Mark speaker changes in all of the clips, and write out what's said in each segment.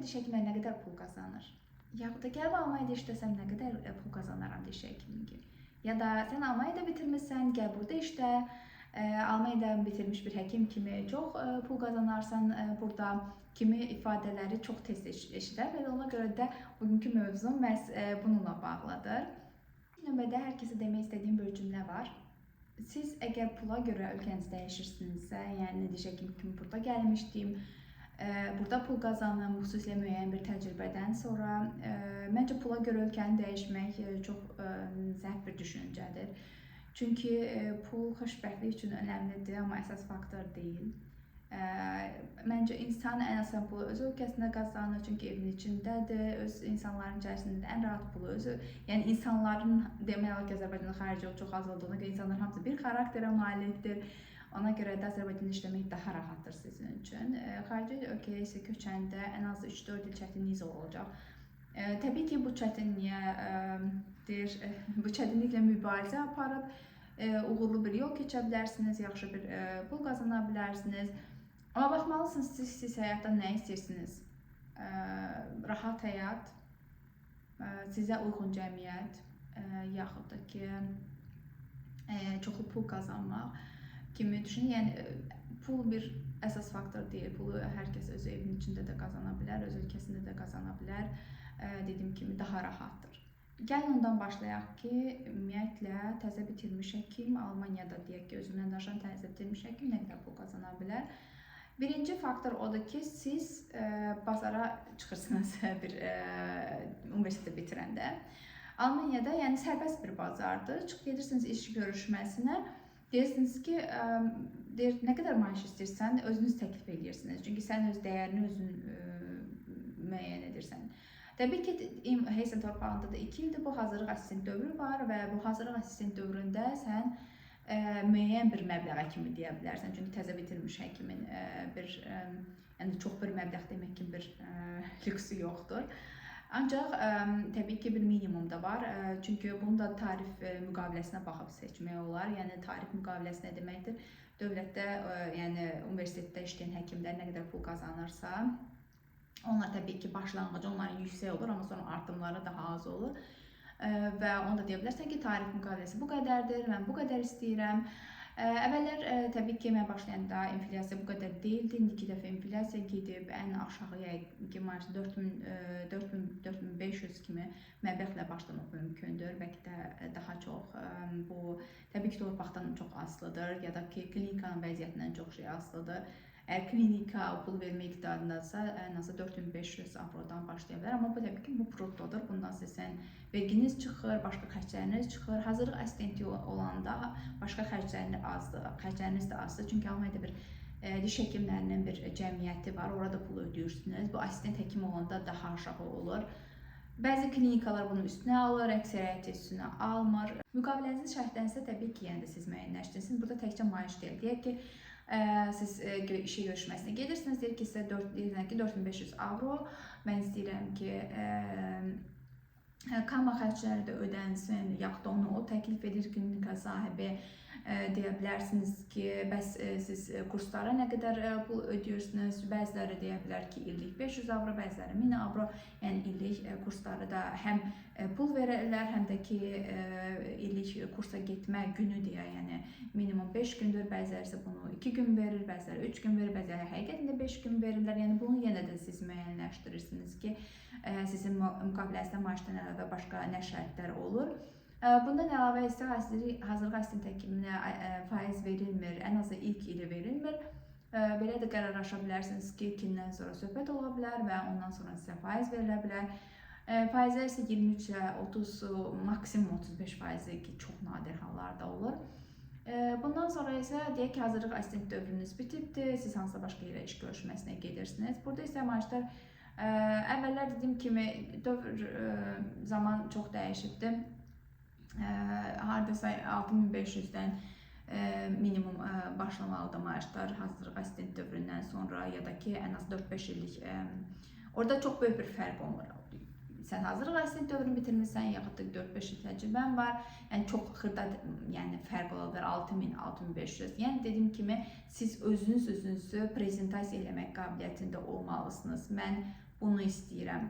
Speaker 1: diş həkimləri nə qədər pul qazanır? Yaxud da gəlib Almaniyada işləsəm nə qədər pul qazanaram diş həkimliyi? Ya da sən Almaniyada bitirmisən, gəl burada işlə. Almaniyada bitirmiş bir həkim kimi çox pul qazanarsan burada kimi ifadələri çox tez eşidər və ona görə də bugünkü mövzum məhz bununla bağlıdır. Növbədə hər kəsə demək istədiyim bir cümlə var. Siz əgər pula görə ölkənizi dəyişirsinizsə, yəni diş həkimi kimi burada gəlmişdim, burada pul qazanım, xüsusilə müəyyən bir təcrübədən sonra məncə pula görə ölkəni dəyişmək çox səhv bir düşüncədir. Çünki pul xoşbəxtlik üçün önəmlidir, amma əsas faktor deyil. Məncə insan ən asan pulu öz ölkəsində qazanır, çünki evin içindədir, öz insanların içərisində ən rahat pulu özü. Yəni insanların demək olar ki, Azərbaycanda xarici yol çox az olduğuna görə insanların hamısı bir xarakterə malikdir. Ona görə də Azərbaycanda işləmək daha rahatdır sizin üçün. Xarici ölkəyə isə köçəndə ən az 3-4 il çətinlik olacaq. Təbii ki, bu çətinliklə mübarizə aparıb uğurlu bir yol keçə bilərsiniz, yaxşı bir pul qazana bilərsiniz. Amma baxmalısınız siz həyatdan nə istəyirsiniz? Rahat həyat, sizə uyğun cəmiyyət, yaxud da ki, çoxlu pul qazanmaq kimi düşünün. Yəni pul bir əsas faktor deyil. Pulu hər kəs öz evinin içində də qazana bilər, öz ölkəsində də qazana bilər. Dediyim kimi daha rahatdır. Gəlin ondan başlayaq ki, ümumiyyətlə təzə bitirmiş həkim Almaniyada deyək ki, özündən danışan təzə bitirmiş həkim nə qədər pul qazana bilər? Birinci faktor odur ki, siz bazara çıxırsınız bir universiteti bitirəndə. Almaniyada yəni sərbəst bir bazardır. Gedirsiniz iş görüşməsinə, deyirsiniz ki, nə qədər maaş istəyirsən, özünüz təklif edirsiniz. Çünki sən öz dəyərini özün müəyyən edirsən. Təbii ki, Heysel torpağında da 2 ildir bu hazırlıq assistent dövrü var və bu hazırlıq assistent dövründə sən müəyyən bir məbləğə kimi deyə bilərsən. Çünki təzə bitirmiş həkimin yəni çox bir məbləğ demək kimi bir lüksü yoxdur. Ancaq təbii ki, bir minimum da var. Çünki bunu da tarif müqaviləsinə baxıb seçmək olar. Yəni tarif müqaviləsi nə deməkdir? Dövlətdə, yəni universitetdə işləyən həkimlər nə qədər pul qazanırsa, onlar təbii ki, başlanğıcı onların yüksək olur, amma sonra artımları daha az olur. Və onu da deyə bilərsən ki, tarif müqaviləsi bu qədərdir, mən bu qədər istəyirəm. Əvvəllər təbii ki, mən başlayanda inflyasiya bu qədər deyildi. İndiki dəfə inflyasiya gedib ən aşağıya ki, 4500 kimi məbləğlə başlamaq mümkündür. Bəlkə də daha çox. Bu təbii ki, torpaqdan çox asılıdır ya da ki, klinikanın vəziyyətindən çox şey asılıdır. Əgər klinika pul vermə iqtidarındadsa, ən azı 4500 avrodan başlaya bilər. Amma bu təbii ki, bu bruttodur. Bundan sizin verginiz çıxır, başqa xərcləriniz çıxır. Hazırlıq assistenti olanda başqa xərcləriniz də azdır. Çünki Almaniyada bir diş həkimlərinin bir cəmiyyəti var, orada pul ödəyirsiniz. Bu assistent həkim olanda daha aşağı olur. Bəzi klinikalar bunun üstünə alır, əksəriyyəti üstünə almır. Müqavilənizin şərtlərinizi təbii ki, yəni də siz müəyyənləşdirirsiniz. Burada təkcə maaş deyil. Deyək ki, siz işə görüşməsinə gedirsiniz, deyir ki, sizə 4500 avro, mən istəyirəm ki, kama xərcləri də ödənsin, yaxud da onu o təklif edir klinika sahibi. Deyə bilərsiniz ki, bəs siz kurslara nə qədər pul ödəyirsiniz? Bəziləri deyə bilər ki, illik 500 avro, bəziləri 1000 avro. Yəni illik kursları da həm pul verirlər, həm də ki, illik kursa getmə günü deyə, yəni minimum 5 gündür, bəziləri isə bunu 2 gün verir, bəziləri 3 gün verir, bəziləri həqiqətən də 5 gün verirlər. Yəni bunu yenə də siz müəyyənləşdirirsiniz ki, sizin müqavilənizdə maaşdan əlavə başqa nə şərtlər olur. Bundan əlavə isə hazırlıq assistent həkiminə faiz verilmir, ən azı ilk ili verilmir. Belə də qərarlaşa bilərsiniz ki, 2 ildən sonra söhbət ola bilər və ondan sonra sizə faiz verilə bilər. Faizlər isə 23-ə 30, maksimum 35% ki, çox nadir hallarda olur. Bundan sonra isə deyək ki, hazırlıq assistent dövrünüz bitibdir, siz hansısa başqa yerə iş görüşməsinə gedirsiniz. Burada isə maaşlar əvvəllər dediyim kimi dövr zaman çox dəyişibdir. Hardasa 6500-dən minimum başlamalıdır maaşlar hazırlıq assistent dövründən sonra ya da ki, ən az 4-5 illik. Orada çox böyük bir fərq olmur. Sən hazırlıq assistent dövrünü bitirmişsən, yaxud da 4-5 il təcrübən var. Yəni çox xırda fərq ola bilər, 6000, 6500. Yəni dediyim kimi, siz özünüzü prezentasiya eləmək qabiliyyətində olmalısınız. Mən bunu istəyirəm.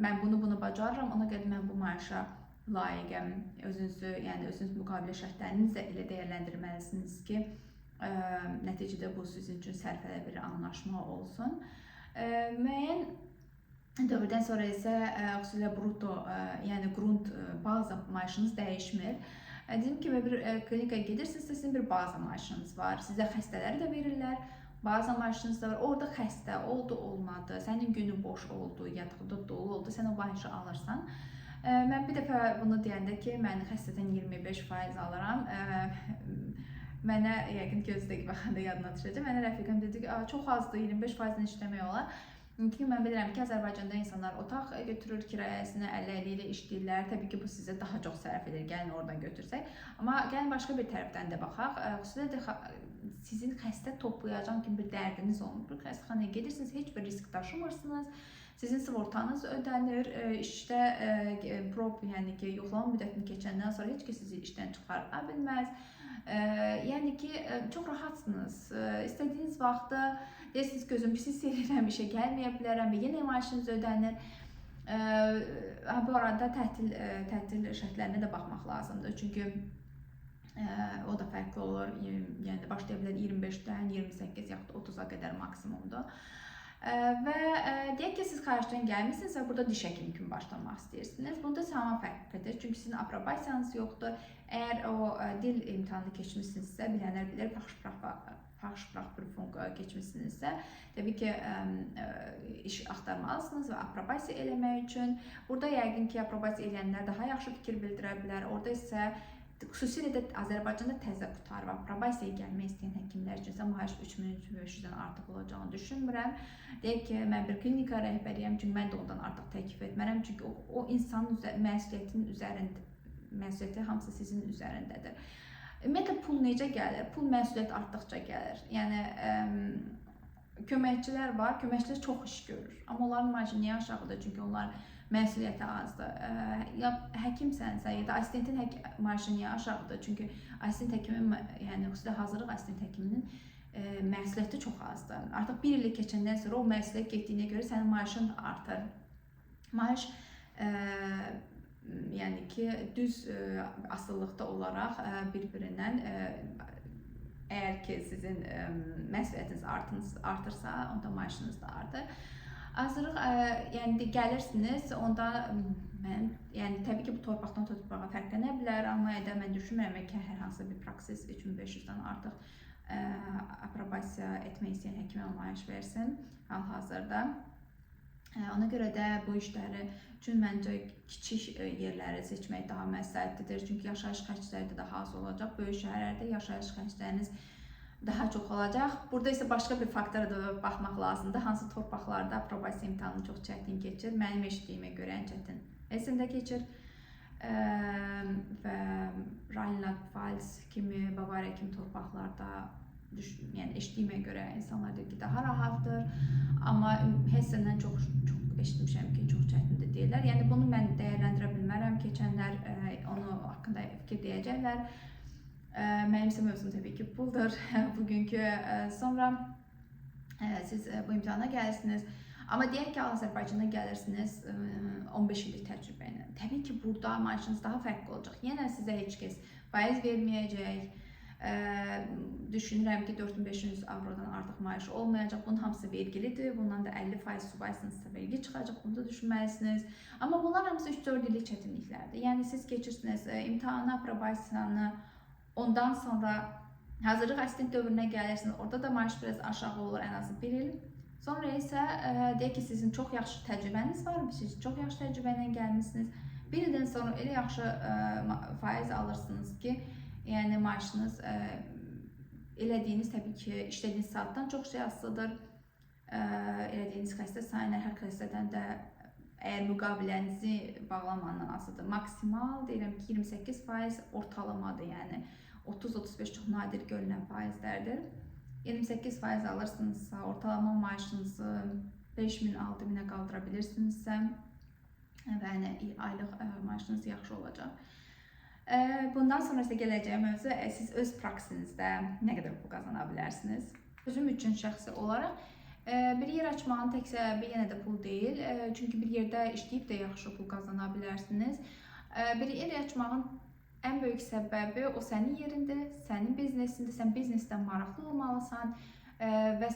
Speaker 1: Mən bunu bacarıram, ona görə mən bu maaşa layiqəm. Özünüz müqavilə şərtlərinizi elə dəyərləndirməlisiniz ki, nəticədə bu sizin üçün sərfəli bir anlaşma olsun. Müəyyən dövrdən sonra isə xüsusilə bruto, yəni grunt baza maaşınız dəyişmir. Dediyim kimi bir klinikaya gedirsinizsə sizin bir baza maaşınız var. Sizə xəstələri də verirlər. Baza maaşınız da var. Orada xəstə oldu, olmadı, sənin günün boş oldu, yataqda dolu oldu, sən o maaşı alırsan. Mən bir dəfə bunu deyəndə ki, mən xəstədən 25% alıram. Mənə yəqin gözdəki baxanda yadına düşəcək. Mənə rəfiqəm dedi ki, çox azdır, 25%-dən işləmək olar. Çünki mən bilirəm ki, Azərbaycanda insanlar otaq götürür, kirayəsini 50-50 ilə işləyirlər. Təbii ki, bu sizə daha çox sərf edir, gəlin oradan götürsək. Amma gəlin başqa bir tərəfdən də baxaq. Xüsusilə də sizin xəstə toplayacağım kimi bir dərdiniz olmur. Xəstəxanaya gedirsiniz, heç bir risk daşımırsınız. Sizin sığortanız ödənir. İşdə yəni ki, yoxlama müddətini keçəndən sonra heç kəs sizi işdən çıxara bilməz. Yəni ki, çox rahatsınız. İstədiyiniz vaxtda deyirsiniz gözüm pis hiss edirəm, işə gəlməyə bilərəm və yenə maaşınız ödənir. Bu arada tətil şərtlərinə də baxmaq lazımdır. Çünki o da fərqli olur. Yəni başlaya bilər 25-dən 28 yaxud da 30-a qədər maksimumdur. Və deyək ki, siz xaricdən gəlmişsiniz və burada diş həkimi kimi başlamaq istəyirsiniz. Bunda tamam fərqlidir. Çünki sizin aprobasiyanız yoxdur. Əgər o dil imtahanını keçmişsinizsə, bilənlər bilir, Fachsprachprüfung keçmişsinizsə, təbii ki, iş axtarmalısınız və aprobasiya eləmək üçün. Burada yəqin ki, aprobasiya eləyənlər daha yaxşı fikir bildirə bilər. Orada isə xüsusilə də Azərbaycanda təzə qutarıb aprobasiyaya gəlmək istəyən həkimlər üçün isə maaş 3500-dən artıq olacağını düşünmürəm. Deyək ki, mən bir klinika rəhbəriyəm, çünki mən də ondan artıq təklif etmərəm. Çünki o insanın məsuliyyətinin üzərində, məsuliyyəti hamısı sizin üzərindədir. Ümumiyyətlə, pul necə gəlir? Pul məsuliyyət artdıqca gəlir. Yəni, köməkçilər var, köməkçilər çox iş görür. Amma onların maaşı niyə aşağıdır? Çünki onlar məsuliyyəti azdır. Ya həkimsənsə, ya da assistentin maaşı niyə aşağıdır? Çünki assistent həkimin, yəni xüsusilə hazırlıq assistent həkiminin məsuliyyəti çox azdır. Artıq bir il keçəndən sonra o məsuliyyət getdiyinə görə sənin maaşın artır. Maaş yəni ki, düz asılılıqda olaraq bir-birindən əgər ki, sizin məsuliyyətiniz artırsa, onda maaşınız da artır. Hazırlıq, yəni gəlirsiniz, onda mən, yəni təbii ki, bu torpaqdan torpağa fərqlənə bilər. Almaniyada mən düşünmürəm ki, hər hansı bir praksis 3500-dən artıq aprobasiya etmək istəyən həkimə maaş versin hal-hazırda. Ona görə də bu işləri üçün məncə kiçik yerləri seçmək daha məsləhətlidir. Çünki yaşayış xərcləri də daha az olacaq. Böyük şəhərlərdə yaşayış xərcləriniz daha çox olacaq. Burada isə başqa bir faktora da baxmaq lazımdır. Hansı torpaqlarda aprobasiya imtahanı çox çətin keçir. Mənim eşitdiyimə görə ən çətin Hessendə keçir. Və Rheinland-Pfalz kimi, Bavariya kimi torpaqlarda yəni eşitdiyimə görə insanlar deyir ki, daha rahatdır. Amma Hessendən çox eşitmişəm ki, çox çətindir deyirlər. Yəni bunu mən dəyərləndirə bilmərəm. Keçənlər onu haqqında fikir deyəcəklər. Mənim isə mövzum təbii ki, puldur. Bugünkü sonra siz bu imtahana gəlirsiniz. Amma deyək ki, Azərbaycana gəlirsiniz 15 illik təcrübə ilə. Təbii ki, burada maaşınız daha fərqli olacaq. Yenə sizə heç kəs faiz verməyəcək. Düşünürəm ki, 4500 avrodan artıq maaş olmayacaq. Bunun hamısı vergilidir. Bundan da 50% subaysınızsa vergi çıxacaq. Bunu da düşünməlisiniz. Amma bunlar hamısı 3-4 illik çətinliklərdir. Yəni siz keçirsiniz imtahanı, aprobasiyanı, ondan sonra hazırlıq assistent dövrünə gəlirsiniz. Orada da maaş biraz aşağı olur, ən azı 1 il. Sonra isə deyək ki, sizin çox yaxşı təcrübəniz var, siz çox yaxşı təcrübə ilə gəlmişsiniz. 1 ildən sonra elə yaxşı faiz alırsınız ki, yəni maaşınız elədiyiniz təbii ki, işlədiyiniz saatdan çox şey asılıdır. Elədiyiniz xəstə sayına, hər xəstədən də əgər müqavilənizi bağlamandan asılıdır. Maksimal deyirəm ki, 28% ortalamadır, yəni 30-35 çox nadir görülən faizlərdir. 28% alırsınızsa, ortalama maaşınızı 5000-6000-ə qaldıra bilirsinizsə və aylıq maaşınız yaxşı olacaq. Bundan sonra isə gələcək mövzu, siz öz praksinizdə nə qədər pul qazana bilərsiniz? Özüm üçün şəxsi olaraq Bir yer açmağın tək səbəbi yenə də pul deyil. Çünki bir yerdə işləyib də yaxşı pul qazana bilərsiniz. Bir yer açmağın ən böyük səbəbi o sənin yerindir, sənin biznesindir. Sən biznesdən maraqlı olmalısan və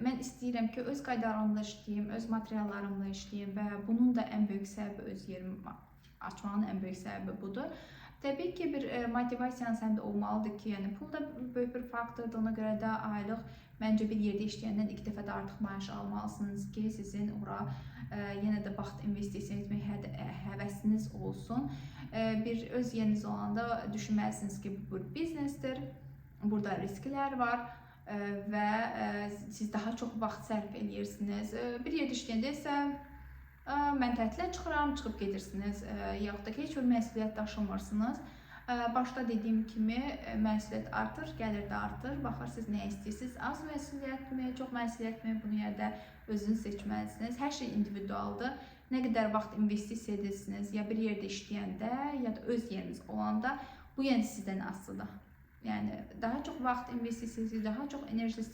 Speaker 1: mən istəyirəm ki, öz qaydalarımla işləyim, öz materiallarımla işləyim və bunun da ən böyük səbəbi öz yerimi açmağın ən böyük səbəbi budur. Təbii ki, bir motivasiyan səndə olmalıdır ki, yəni pul da böyük bir faktordur. Ona görə də aylıq məncə bir yerdə işləyəndən 2 dəfə də artıq maaş almalısınız ki, sizin ora yenə də vaxt investisiya etmək həvəsiniz olsun. Bir öz yeriniz olanda düşünməlisiniz ki, bu bir biznesdir, burada risklər var və siz daha çox vaxt sərf edirsiniz. Bir yerdə işləyəndə isə mən tətilə çıxıram, çıxıb gedirsiniz, yaxud da ki, heç bir məsuliyyət daşımırsınız. Başda dediyim kimi məsuliyyət artır, gəlir də artır. Baxır siz nə istəyirsiniz, az məsuliyyətmi, çox məsuliyyətmi, bunu ya da özünüz seçməlisiniz. Hər şey individualdır. Nə qədər vaxt investisiya edirsiniz, ya bir yerdə işləyəndə, ya da öz yeriniz olanda, bu yəni sizdən asılıdır. Yəni daha çox vaxt investisiyası, daha çox enerji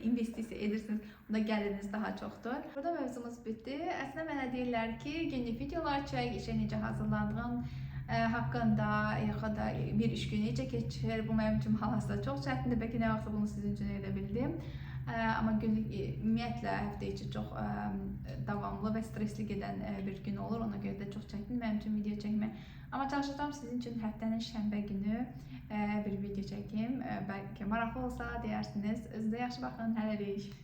Speaker 1: investisiya edirsiniz, onda gəliriniz daha çoxdur. Burada mövzumuz bitdi. Əslində mənə deyirlər ki, günlük videolar çək, işə necə hazırlandığın haqqında, yaxud da bir iş günü necə keçir. Bu mənim üçün hal-hazırda çox çətindir. Bəlkə nə vaxtsa bunu sizin üçün edə bildim. Amma günlük ümumiyyətlə həftə içi çox davamlı və stresli gedən bir gün olur. Ona görə də çox çətin mənim üçün video çəkmək. Amma çalışacağım sizin üçün həftənin şənbə günü bir video çəkim. Bəlkə maraqlı olsa deyirsiniz. Özünüzə yaxşı baxın. Hələlik.